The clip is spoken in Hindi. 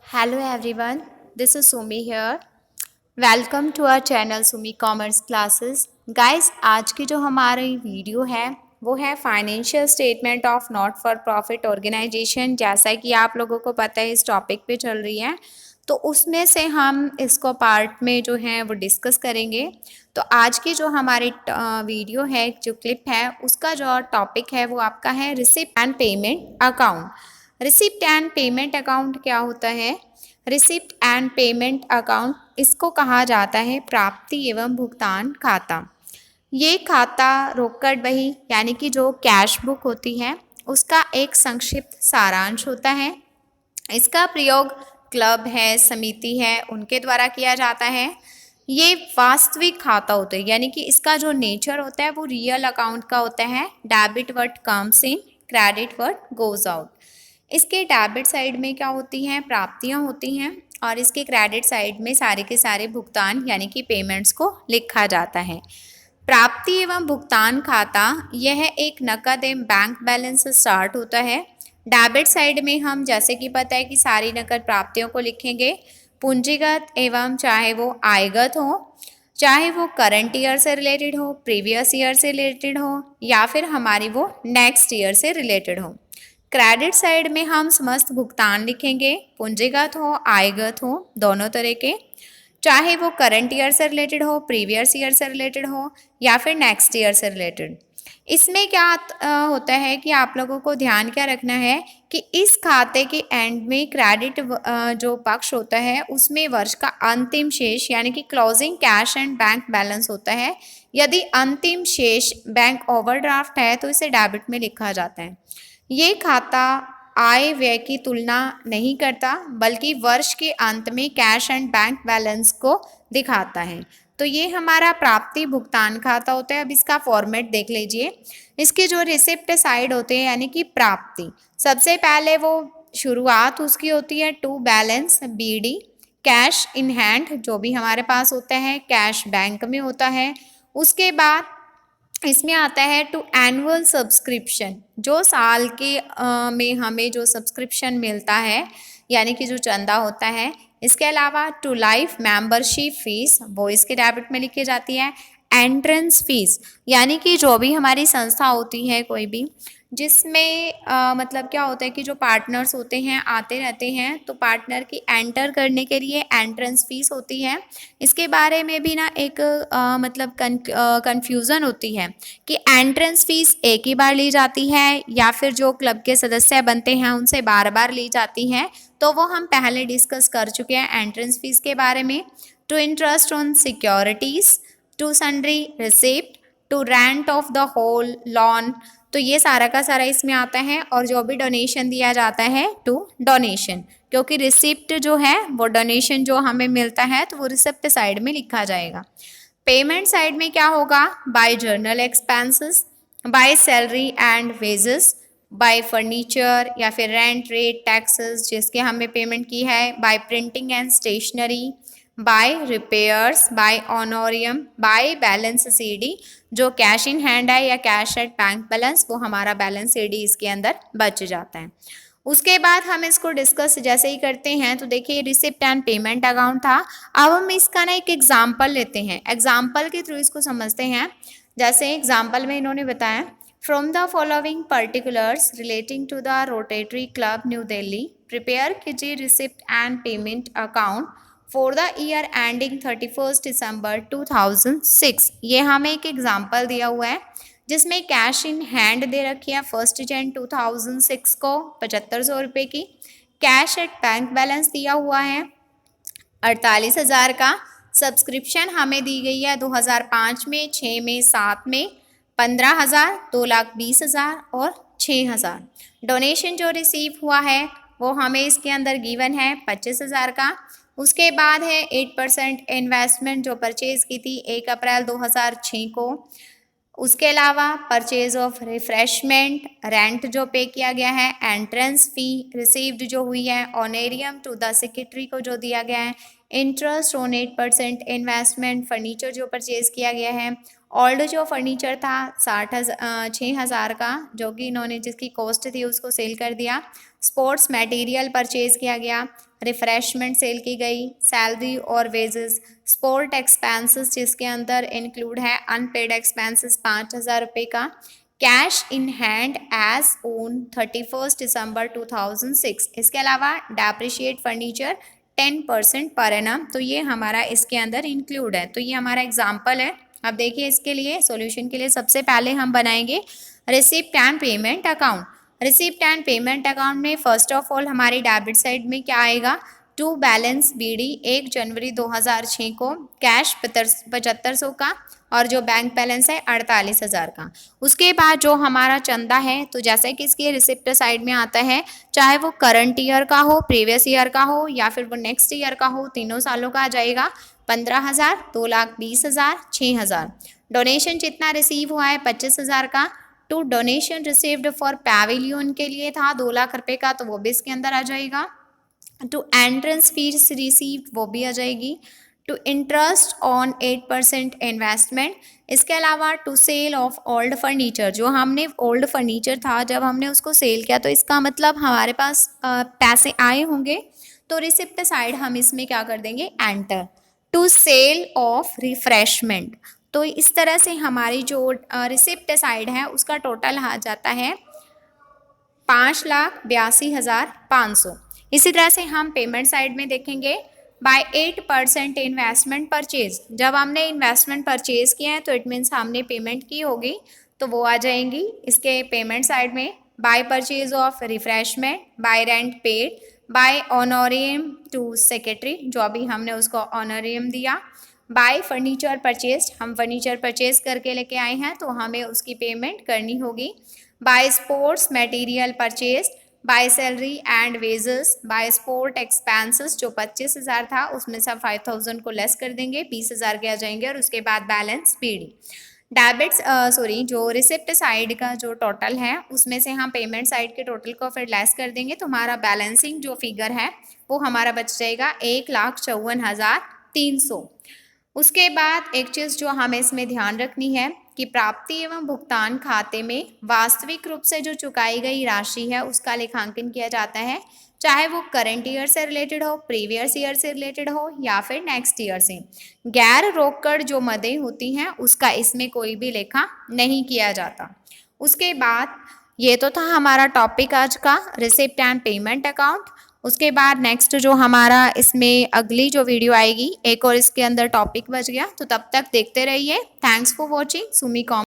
Hello everyone, this is Sumi here. Welcome to our channel Sumi commerce classes. Guys, आज की जो हमारी वीडियो है वो है financial statement of not for profit organisation. जैसा कि आप लोगों को पता है इस टॉपिक पे चल रही है, तो उसमें से हम इसको पार्ट में जो है वो डिस्कस करेंगे। तो आज की जो हमारी वीडियो है, जो क्लिप है, उसका जो टॉपिक है वो आपका है receipt and payment account. Receipt and payment account क्या होता है? रिसिप्ट एंड पेमेंट अकाउंट इसको कहा जाता है प्राप्ति एवं भुगतान खाता। ये खाता रोकड़ बही यानी कि जो कैश बुक होती है उसका एक संक्षिप्त सारांश होता है। इसका प्रयोग क्लब है, समिति है, उनके द्वारा किया जाता है। ये वास्तविक खाता होता है, यानी कि इसका जो नेचर होता है वो रियल अकाउंट का होता है। Debit what comes in, credit what goes out. इसके डेबिट साइड में क्या होती हैं? प्राप्तियां होती हैं, और इसके क्रेडिट साइड में सारे के सारे भुगतान यानी कि पेमेंट्स को लिखा जाता है। प्राप्ति एवं भुगतान खाता यह एक नकद एवं बैंक बैलेंस से स्टार्ट होता है। डेबिट साइड में हम जैसे कि पता है कि सारी नकद प्राप्तियों को लिखेंगे, पूंजीगत एवं चाहे वो आयगत हो, चाहे वो करंट ईयर से रिलेटेड हो, प्रीवियस ईयर से रिलेटेड हो, या फिर हमारी वो नेक्स्ट ईयर से रिलेटेड हो। क्रेडिट साइड में हम समस्त भुगतान लिखेंगे, पूंजीगत हो, आयगत हो, दोनों तरह के, चाहे वो करंट ईयर से रिलेटेड हो, प्रीवियस ईयर से रिलेटेड हो, या फिर नेक्स्ट ईयर से रिलेटेड। इसमें क्या होता है कि आप लोगों को ध्यान क्या रखना है कि इस खाते के एंड में क्रेडिट जो पक्ष होता है उसमें वर्ष का अंतिम शेष यानी कि closing cash and bank balance होता है। यदि अंतिम शेष बैंक ओवरड्राफ्ट है तो इसे डेबिट में लिखा जाता है। ये खाता आय व्यय की तुलना नहीं करता, बल्कि वर्ष के अंत में कैश एंड बैंक बैलेंस को दिखाता है। तो ये हमारा प्राप्ति भुगतान खाता होता है। अब इसका फॉर्मेट देख लीजिए। इसके जो रिसिप्ट साइड होते हैं यानी कि प्राप्ति, सबसे पहले वो शुरुआत उसकी होती है to balance BD, cash in hand जो भी हमारे पास होता है, कैश बैंक में होता है। उसके बाद इसमें आता है टू एनुअल सब्सक्रिप्शन, जो साल के में हमें जो सब्सक्रिप्शन मिलता है यानी कि जो चंदा होता है। इसके अलावा टू लाइफ मेंबरशिप फीस, वो इसके डेबिट में लिखी जाती है। एंट्रेंस फीस यानी कि जो भी हमारी संस्था होती है कोई भी, जिसमें मतलब क्या होता है कि जो पार्टनर्स होते हैं आते रहते हैं, तो पार्टनर की एंटर करने के लिए एंट्रेंस फीस होती है। इसके बारे में भी ना एक मतलब कन्फ्यूज़न होती है कि एंट्रेंस फीस एक ही बार ली जाती है या फिर जो क्लब के सदस्य बनते हैं उनसे बार बार ली जाती है। तो वो हम पहले डिस्कस कर चुके हैं एंट्रेंस फीस के बारे में। To interest on securities, to sundry receipt, to rent of the whole lawn, तो ये सारा का सारा इसमें आता है। और जो भी डोनेशन दिया जाता है टू डोनेशन, क्योंकि रिसिप्ट जो है वो डोनेशन जो हमें मिलता है तो वो रिसिप्ट साइड में लिखा जाएगा। पेमेंट साइड में क्या होगा? By general expenses, by salary and wages, by furniture या फिर रेंट, रेट, टैक्सेस जिसके हमें पेमेंट की है, by printing and stationery, by repairs, by honorarium, by balance CD, जो कैश इन हैंड है या कैश एट बैंक बैलेंस, वो हमारा बैलेंस CD इसके अंदर बच जाता है। उसके बाद हम इसको डिस्कस जैसे ही करते हैं, तो देखिए रिसिप्ट एंड पेमेंट अकाउंट था। अब हम इसका ना एक एग्जाम्पल लेते हैं, एग्जाम्पल के थ्रू इसको समझते हैं। जैसे एग्जाम्पल में इन्होंने बताया, from the following particulars relating to the rotary club new Delhi prepare कीजिए receipt and payment account for the year ending 31 December 2006। ये हमें एक एग्जाम्पल दिया हुआ है जिसमें कैश इन हैंड दे रखी है 1 जनवरी 2006 को 7500 रुपये की। कैश एट बैंक बैलेंस दिया हुआ है 48,000 का। सब्सक्रिप्शन हमें दी गई है 2005 में, 6 में, 7 में 15,000, 2,20,000 और 6,000। डोनेशन जो रिसीव हुआ है वो हमें इसके अंदर गिवन है 25,000 का। उसके बाद है 8% इन्वेस्टमेंट जो परचेज की थी 1 अप्रैल 2006 को। उसके अलावा परचेज ऑफ रिफ्रेशमेंट, रेंट जो पे किया गया है, एंट्रेंस फ़ी रिसीव्ड जो हुई है, ऑनेरियम टू द सेक्रेटरी को जो दिया गया है, इंटरेस्ट ऑन 8% इन्वेस्टमेंट, फर्नीचर जो परचेज किया गया है, ओल्ड जो फर्नीचर था 6,000 का, जो कि इन्होंने जिसकी कॉस्ट थी उसको सेल कर दिया। स्पोर्ट्स मटेरियल परचेज किया गया, रिफ्रेशमेंट सेल की गई, सैलरी और वेजेस, स्पोर्ट एक्सपेंसेस जिसके अंदर इंक्लूड है अनपेड एक्सपेंसेस 5,000 रुपये का, cash in hand as on 31 December 2006। इसके अलावा डेप्रिशिएट फर्नीचर 10% पर एनम, तो ये हमारा इसके अंदर इंक्लूड है। तो ये हमारा एग्जाम्पल है। अब देखिए इसके लिए सॉल्यूशन के लिए सबसे पहले हम बनाएंगे receipt and payment account. Receipt and payment account में फर्स्ट ऑफ ऑल हमारी डेबिट साइड में क्या आएगा, टू बैलेंस बीडी 1 जनवरी 2006 को कैश 7500 का और जो बैंक बैलेंस है 48,000 का। उसके बाद जो हमारा चंदा है, तो जैसे कि इसके रिसिप्ट साइड में आता है, चाहे वो करंट ईयर का हो, प्रीवियस ईयर का हो या फिर वो नेक्स्ट ईयर का हो, तीनों सालों का आ जाएगा 15,000, 2,20,000, 6,000। डोनेशन जितना रिसीव हुआ है 25,000 का। To donation received for pavilion के लिए था 2 लाख रुपए का, तो वो भी इसके अंदर आ जाएगा। टू एंट्रेंस फीस रिसीव्ड वो भी आ जाएगी। To interest on 8% investment. इसके अलावा to sale of old furniture, जो हमने ओल्ड फर्नीचर था जब हमने उसको सेल किया, तो इसका मतलब हमारे पास पैसे आए होंगे, तो रिसिप्ट साइड हम इसमें क्या कर देंगे, enter. To sale of refreshment, तो इस तरह से हमारी जो रिसिप्ट साइड है उसका टोटल आ जाता है 5,82,500। इसी तरह से हम पेमेंट साइड में देखेंगे बाय 8% इन्वेस्टमेंट परचेज। जब हमने इन्वेस्टमेंट परचेज किया है तो इट मीन्स हमने पेमेंट की होगी, तो वो आ जाएंगी इसके पेमेंट साइड में। By purchase of refreshment, by rent paid, by honorarium to secretary, जो अभी हमने उसको ऑनोरियम दिया। बाय फर्नीचर परचेज, हम फर्नीचर परचेज करके लेके आए हैं तो हमें उसकी पेमेंट करनी होगी। By sports material purchase, by salary and wages, by sport expenses, जो 25,000 था उसमें से 5,000 को लेस कर देंगे, 20,000 के आ जाएंगे और उसके बाद बैलेंस पीडी। डेबिट्स जो रिसिप्ट साइड का जो टोटल है उसमें से हम पेमेंट साइड के टोटल को फिर लेस कर देंगे, तो हमारा बैलेंसिंग जो फिगर है वो हमारा बच जाएगा 1,54,300। उसके बाद एक चीज़ जो हमें इसमें ध्यान रखनी है कि प्राप्ति एवं भुगतान खाते में वास्तविक रूप से जो चुकाई गई राशि है उसका लेखांकन किया जाता है, चाहे वो करंट ईयर से रिलेटेड हो, प्रीवियस ईयर से रिलेटेड हो या फिर नेक्स्ट ईयर से। गैर रोकड़ जो मदें होती हैं उसका इसमें कोई भी लेखा नहीं किया जाता। उसके बाद ये तो था हमारा टॉपिक आज का, रिसिप्ट एंड पेमेंट अकाउंट। उसके बाद नेक्स्ट जो हमारा इसमें अगली जो वीडियो आएगी एक और इसके अंदर टॉपिक बच गया, तो तब तक देखते रहिए। Thanks for watching Sumi com.